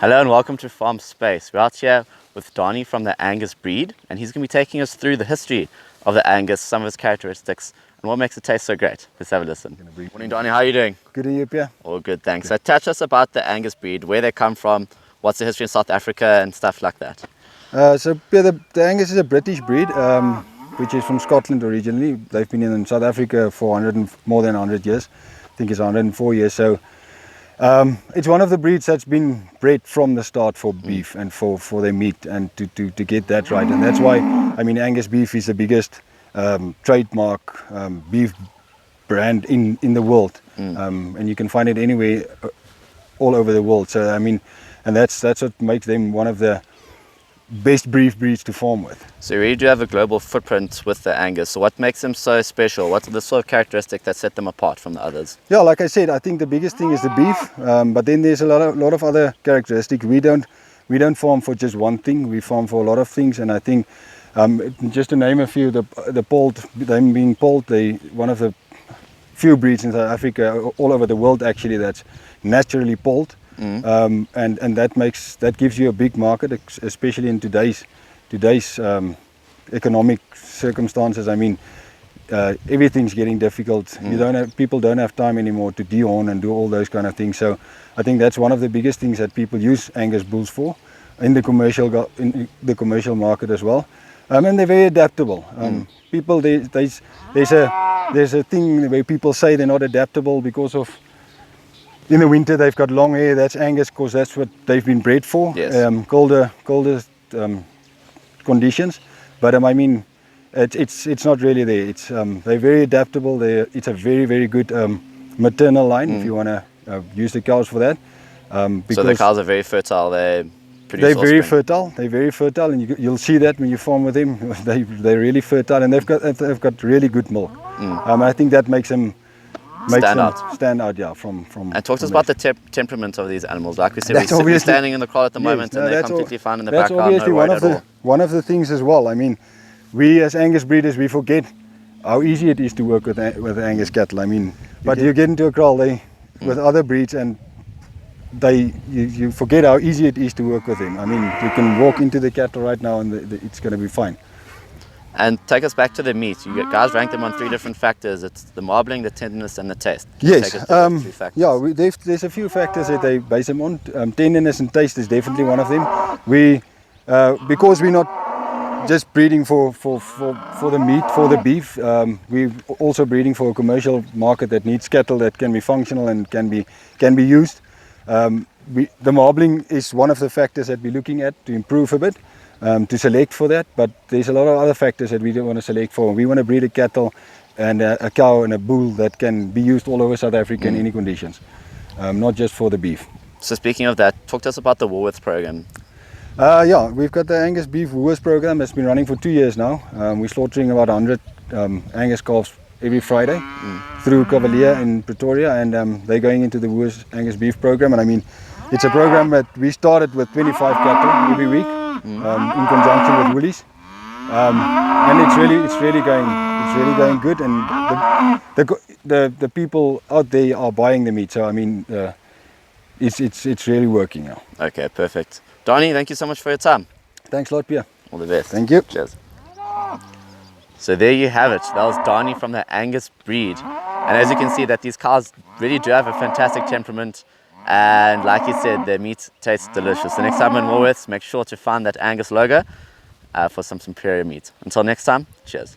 Hello and welcome to FarmSpace. We're out here with Danie from the Angus Breed, and he's going to be taking us through the history of the Angus, some of its characteristics, and what makes it taste so great. Let's have a listen. Morning, Danie. How are you doing? Good to you, Pierre. All good, thanks. So touch us about the Angus Breed, where they come from, what's the history in South Africa, and stuff like that. So Pierre, the Angus is a British breed, which is from Scotland originally. They've been in South Africa for more than 100 years. I think it's 104 years. So it's one of the breeds that's been bred from the start for beef and for their meat, and to get that right. And that's why, I mean, Angus beef is the biggest trademark beef brand in the world. And you can find it anywhere, all over the world. So I mean, and that's what makes them one of the best beef breeds to farm with. So you really do have a global footprint with the Angus. So what makes them so special? What's the sort of characteristic that set them apart from the others? Yeah, like I said, I think the biggest thing is the beef, but then there's a lot of other characteristics. We don't farm for just one thing. We farm for a lot of things, and I think just to name a few, the polled, them being polled, they one of the few breeds in South Africa, all over the world actually, that's naturally polled. And that gives you a big market, especially in today's economic circumstances. I mean, everything's getting difficult. People don't have time anymore to dehorn and do all those kind of things. So I think that's one of the biggest things that people use Angus bulls for in the commercial market as well. And they're very adaptable. People, there's a thing where people say they're not adaptable because of, in the winter they've got long hair. That's Angus, because that's what they've been bred for. Yes. Colder conditions. But I mean, it's not really there. It's they're very adaptable. It's a very good maternal line, if you want to use the cows for that. So the cows are very fertile. They're very fertile. They're very fertile, and you'll see that when you farm with them. They're really fertile, and they've got really good milk. I think that makes them stand out, yeah. From and talk to us about the temperament of these animals. Like we said, we're standing in the kraal at the moment, and they're completely fine in the background. That's obviously one of the things as well. I mean, we as Angus breeders, we forget how easy it is to work with Angus cattle. I mean, but you get into a kraal with other breeds, and you forget how easy it is to work with them. I mean, you can walk into the cattle right now, and it's going to be fine. And take us back to the meat. You guys rank them on 3 different factors. It's the marbling, the tenderness, and the taste. Yes. Yeah. There's a few factors that they base them on. Tenderness and taste is definitely one of them. Because we're not just breeding for the meat, for the beef. We're also breeding for a commercial market that needs cattle that can be functional and can be used. The marbling is one of the factors that we're looking at to improve a bit. To select for that, but there's a lot of other factors that we don't want to select for. We want to breed a cattle and a cow and a bull that can be used all over South Africa in any conditions, not just for the beef. So speaking of that, talk to us about the Woolworths program. Yeah, we've got the Angus Beef Woolworths program that's been running for 2 years now. We're slaughtering about 100 Angus calves every Friday through Cavalier in Pretoria, and they're going into the Woolworths Angus Beef program. And I mean, it's a program that we started with 25 cattle every week. In conjunction with Woolies, and it's really going good, and the people out there are buying the meat. So I mean, it's really working now. Okay, perfect. Danie, thank you so much for your time. Thanks a lot, Pierre. All the best. Thank you. Cheers. So there you have it. That was Danie from the Angus Breed, and as you can see, that these cows really do have a fantastic temperament. And like you said, their meat tastes delicious. The next time in Woolworths, make sure to find that Angus logo for some superior meat. Until next time, cheers.